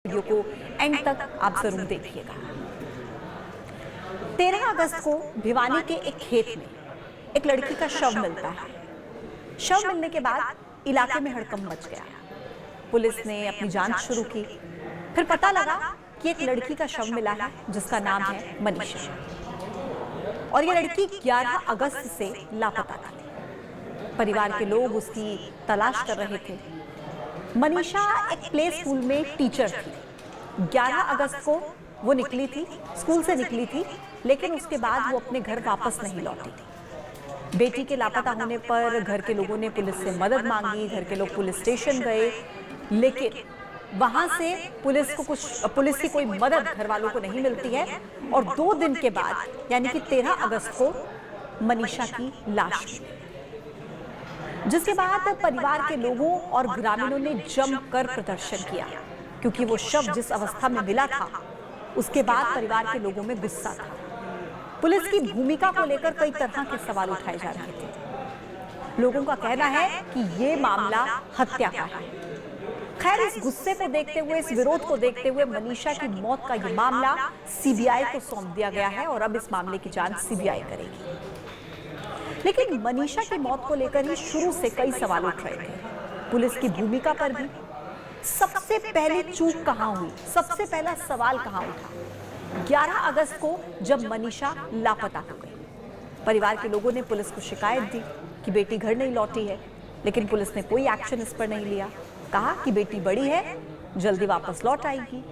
Video को and तक आप जरूर देखिएगा। 13 अगस्त को भिवानी के एक खेत में एक लड़की का शव मिलता है। शव मिलने के बाद इलाके में हड़कंप मच गया। पुलिस ने अपनी जांच शुरू की। फिर पता लगा कि एक लड़की का शव मिला है जिसका नाम है मनीषा, और ये लड़की 11 अगस्त से लापता थी। परिवार के लोग उसकी तलाश कर रहे थे। मनीषा एक प्ले स्कूल में टीचर थी। 11 अगस्त को वो निकली थी, स्कूल से निकली थी, लेकिन उसके बाद वो अपने घर वापस नहीं लौटी थी। बेटी के लापता होने पर घर के लोगों ने पुलिस से मदद मांगी। घर के लोग पुलिस स्टेशन गए, लेकिन वहां से पुलिस की कोई मदद घर वालों को नहीं मिलती है। और 2 दिन के बाद यानी कि 13 अगस्त को मनीषा की लाश मिली, जिसके बाद परिवार के लोगों और ग्रामीणों ने जमकर प्रदर्शन किया, क्योंकि वो शव जिस अवस्था में मिला था उसके बाद परिवार के लोगों में गुस्सा था। पुलिस की भूमिका को लेकर कई तरह के सवाल उठाए जा रहे थे। लोगों का कहना है कि ये मामला हत्या का है। खैर, इस गुस्से को देखते हुए, इस विरोध को देखते हुए मनीषा की मौत का ये मामला सीबीआई को सौंप दिया गया है और अब इस मामले की जांच सीबीआई करेगी। लेकिन मनीषा की मौत को लेकर ही शुरू से कई सवाल उठ रहे थे। पुलिस की भूमिका पर भी। सबसे पहले चूक कहां हुई? सबसे पहला सवाल कहां उठा? 11 अगस्त को जब मनीषा लापता हो गई, परिवार के लोगों ने पुलिस को शिकायत दी कि बेटी घर नहीं लौटी है, लेकिन पुलिस ने कोई एक्शन इस पर नहीं लिया। कहा कि बेटी बड़ी है, जल्दी वापस लौट आएगी।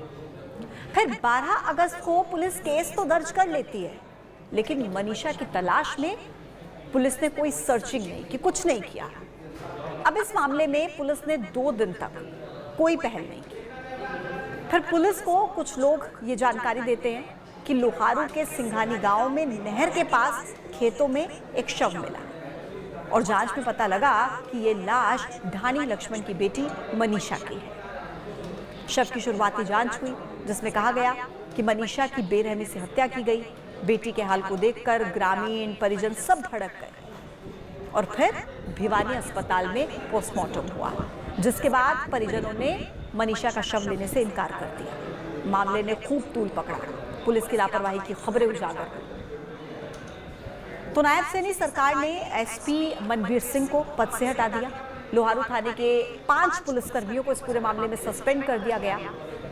फिर 12 अगस्त को पुलिस केस तो दर्ज कर लेती है, लेकिन मनीषा की तलाश में पुलिस ने कोई सर्चिंग नहीं की, कुछ नहीं किया। अब इस मामले में पुलिस ने 2 दिन तक कोई पहल नहीं की। फिर पुलिस को कुछ लोग ये जानकारी देते हैं कि लोहारू के सिंघानी गांव में नहर के पास खेतों में एक शव मिला, और जांच में पता लगा कि ये लाश ढानी लक्ष्मण की बेटी मनीषा की है। शव की शुरुआती जांच हुई, जिसमें कहा गया कि मनीषा की बेरहमी से हत्या की गई। बेटी के हाल को देखकर ग्रामीण परिजन सब भड़क गए, और फिर भिवानी अस्पताल में पोस्टमार्टम हुआ, जिसके बाद परिजनों ने मनीषा का शव लेने से इनकार कर दिया। मामले ने खूब तूल पकड़ा। पुलिस की लापरवाही की खबरें उजागर हुई। तो नायब सैनी सरकार ने एसपी मनवीर सिंह को पद से हटा दिया। लोहारू थाने के 5 पुलिसकर्मियों को इस पूरे मामले में सस्पेंड कर दिया गया।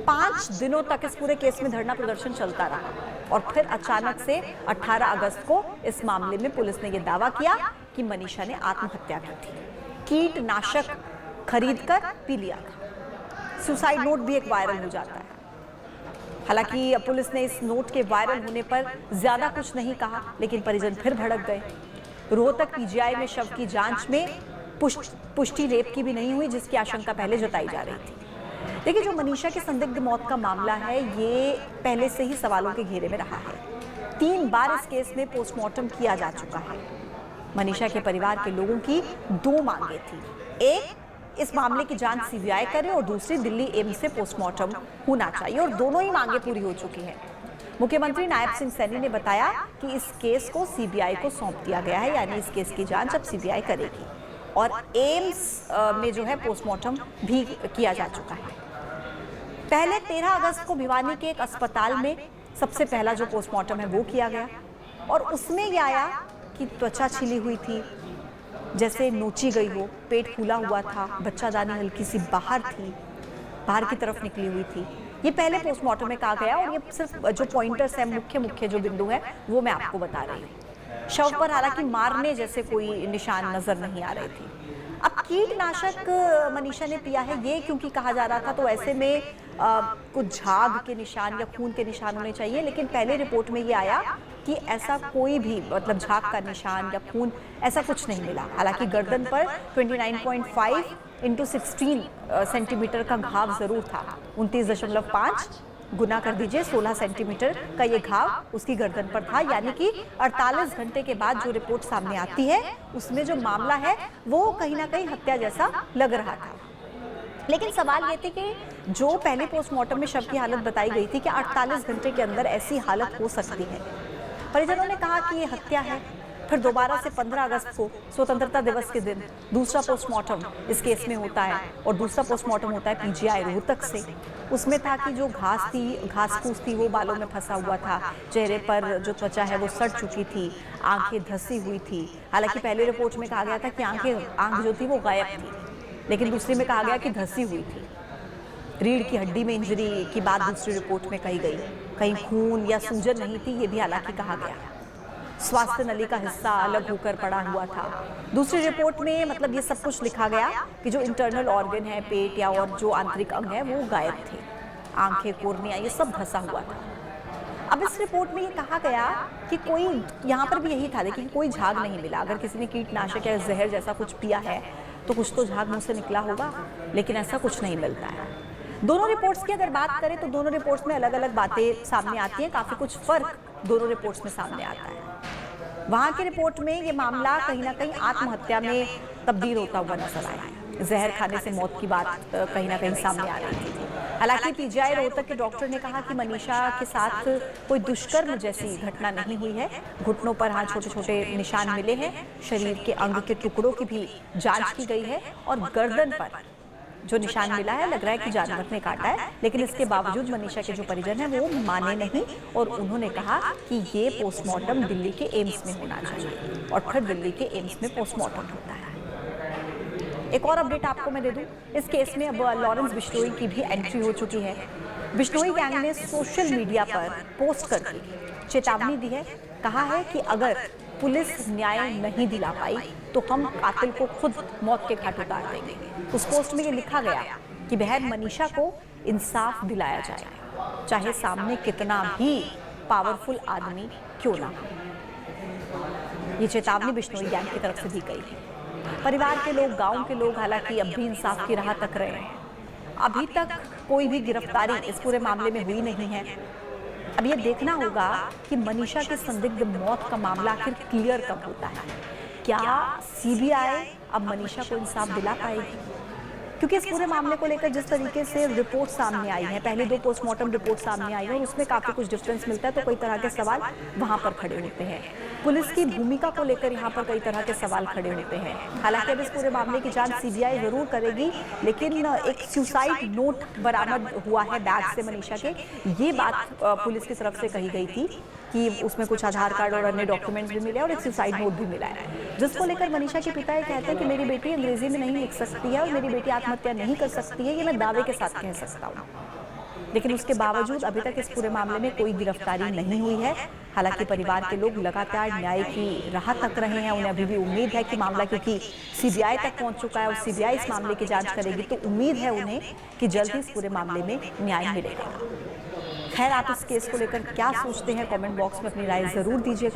5 दिनों तक इस पूरे केस में धरना प्रदर्शन चलता रहा, और फिर अचानक से 18 अगस्त को इस मामले में पुलिस ने यह दावा किया कि मनीषा ने आत्महत्या की थी। कीटनाशक खरीदकर पी लिया था। सुसाइड नोट भी एक वायरल हो जाता है। हालांकि पुलिस ने इस नोट के वायरल होने पर ज्यादा कुछ नहीं कहा, लेकिन परिजन फिर भड़क गए। रोहतक पीजीआई में शव की जांच में पुष्टि रेप की भी नहीं हुई, जिसकी आशंका पहले जताई जा रही थी। देखिए, जो मनीषा की संदिग्ध मौत का मामला है, ये पहले से ही सवालों के घेरे में रहा है। 3 बार इस केस में पोस्टमार्टम किया जा चुका है। मनीषा के परिवार के लोगों की 2 मांगे थी। एक, इस मामले की जांच सीबीआई करे, और दूसरी, दिल्ली एम्स से पोस्टमार्टम होना चाहिए, और दोनों ही मांगे पूरी हो चुकी हैं। मुख्यमंत्री नायब सिंह सैनी ने बताया कि इस केस को सीबीआई को सौंप दिया गया है, यानी इस केस की जांच अब सीबीआई करेगी, और एम्स में जो है पोस्टमार्टम भी किया जा चुका है। पहले 13 अगस्त को भिवानी के एक अस्पताल में सबसे पहला जो पोस्टमार्टम है वो किया गया, और उसमें यह आया कि त्वचा छिली हुई थी, जैसे नोची गई हो, पेट फूला हुआ था, बच्चादानी हल्की सी बाहर थी, बाहर की तरफ निकली हुई थी। ये पहले पोस्टमार्टम में कहा गया, और ये सिर्फ जो पॉइंटर्स हैं, मुख्य जो बिंदु है, वो मैं आपको बता रही हूँ। शव पर हालांकि मारने जैसे कोई निशान नजर नहीं आ रहे थे। अब कीटनाशक मनीषा ने पिया है, ये क्योंकि कहा जा रहा था, तो ऐसे में कुछ झाग के निशान या खून के निशान होने चाहिए, लेकिन पहले रिपोर्ट में ये आया कि ऐसा कोई भी, मतलब झाग का निशान या खून, ऐसा कुछ नहीं मिला। हालांकि गर्दन पर 29.5 × 16 सेंटीमीटर का घाव जरूर था। 29.5 गुना कर दीजिए 16 सेंटीमीटर का ये घाव उसकी गर्दन पर था, यानी कि 48 घंटे के बाद जो रिपोर्ट सामने आती है, उसमें जो मामला है वो कहीं ना कहीं हत्या जैसा लग रहा था। लेकिन सवाल ये थे कि जो पहले पोस्टमार्टम में शव की हालत बताई गई थी कि 48 घंटे के अंदर ऐसी हालत हो सकती है। परिजनों ने कहा कि ये हत्या है, फिर दोबारा से 15 अगस्त को स्वतंत्रता दिवस के दिन दूसरा पोस्टमार्टम इस केस में होता है और दूसरा पोस्टमार्टम होता है पीजीआई रोहतक से। उसमें था कि जो घास फूस थी वो बालों में फंसा हुआ था, चेहरे पर जो त्वचा है वो सड़ चुकी थी, आंखें धसी हुई थी। हालांकि पहले रिपोर्ट में कहा गया था कि आंख जो थी वो गायब थी, लेकिन दूसरी में कहा गया कि धसी हुई थी। रीढ़ की हड्डी में इंजरी की बात दूसरी रिपोर्ट में कही गई, कहीं खून या सूजन नहीं थी ये भी हालांकि कहा गया। स्वास्थ्य नली का हिस्सा अलग होकर पड़ा हुआ था। दूसरी रिपोर्ट में मतलब ये सब कुछ लिखा गया कि जो इंटरनल ऑर्गन है, पेट या और जो आंतरिक अंग है वो गायब थे, आंखें, कोर्निया ये सब धंसा हुआ था। अब इस रिपोर्ट में ये कहा गया कि कोई, यहाँ पर भी यही था लेकिन कोई झाग नहीं मिला। अगर किसी ने कीटनाशक या जहर जैसा कुछ पिया है तो कुछ तो झाग मुंह से निकला होगा, लेकिन ऐसा कुछ नहीं मिलता है। दोनों रिपोर्ट्स की अगर बात करें तो दोनों रिपोर्ट्स में अलग अलग बातें सामने आती हैं, काफी कुछ फर्क दोनों रिपोर्ट्स में सामने आता है। वहां की रिपोर्ट में ये मामला कहीं ना कहीं आत्महत्या में तब्दील होता हुआ नजर आया। जहर खाने से मौत की बात कहीं ना कहीं सामने आ रही थी। हालांकि पीजीआई रोहतक के डॉक्टर ने कहा कि मनीषा के साथ कोई दुष्कर्म जैसी घटना नहीं हुई है। घुटनों पर हाँ छोटे छोटे निशान मिले हैं, शरीर के अंग के टुकड़ों की भी जांच की गई है और गर्दन पर जो निशान मिला है लग रहा है कि जानवर ने काटा है, लेकिन इसके बावजूद मनीषा के जो परिजन हैं वो माने नहीं और उन्होंने कहा कि ये पोस्टमार्टम दिल्ली के एम्स में होना चाहिए और फिर दिल्ली के एम्स में पोस्टमार्टम होता है। एक और अपडेट आपको मैं दे दूं, इस केस में अब लॉरेंस बिश्नोई की भी एंट्री हो चुकी है। बिश्नोई गैंग ने सोशल मीडिया पर पोस्ट करके चेतावनी दी है, कहा है कि अगर पुलिस न्याय नहीं दिला पाई तो हम कातिल को खुद मौत के घाट उतार देंगे। उस पोस्ट में ये लिखा गया कि बहन मनीषा को इंसाफ दिलाया जाए, चाहे सामने कितना भी पावरफुल आदमी क्यों ना हो। ये चेतावनी बिश्नोई गैंग की तरफ से दी गई है। परिवार के लोग, गांव के लोग हालांकि अब भी इंसाफ की राह तक रहे हैं। अभी तक कोई भी गिरफ्तारी इस पूरे मामले में हुई नहीं है। अब ये देखना होगा कि मनीषा के संदिग्ध मौत का मामला आखिर क्लियर कब होता है। क्या सीबीआई अब मनीषा को इंसाफ दिला पाएगी? क्योंकि इस पूरे मामले को लेकर जिस तरीके से रिपोर्ट सामने आई है, पहले 2 पोस्टमार्टम रिपोर्ट सामने आई है और उसमें काफी कुछ डिफरेंस मिलता है, तो कई तरह के सवाल वहां पर खड़े होते हैं। पुलिस की भूमिका को लेकर यहाँ पर कई तरह के सवाल खड़े होते हैं। हालांकि अब इस पूरे मामले की जांच सीबीआई जरूर करेगी, लेकिन एक सुसाइड नोट बरामद हुआ है बैग से मनीषा के। ये बात पुलिस की तरफ से कही गई थी कि उसमें कुछ आधार कार्ड और अन्य डॉक्यूमेंट्स भी मिले और एक सुसाइड नोट भी मिला है, जिसको लेकर मनीषा के पिता ये कहते हैं कि मेरी बेटी अंग्रेजी में नहीं लिख सकती है और मेरी बेटी आत्महत्या नहीं कर सकती है, ये मैं दावे के साथ कह सकता हूँ। लेकिन उसके बावजूद अभी तक इस पूरे मामले में कोई गिरफ्तारी नहीं हुई है। हालांकि परिवार के लोग लगातार न्याय की राह तक रहे हैं। उन्हें अभी भी उम्मीद है कि मामला, क्योंकि सीबीआई तक पहुंच चुका है और सीबीआई इस मामले की जांच करेगी, तो उम्मीद है उन्हें कि जल्द ही इस पूरे मामले में न्याय मिलेगा। खैर, आप इस केस को लेकर क्या सोचते हैं, कमेंट बॉक्स में अपनी राय जरूर दीजिएगा।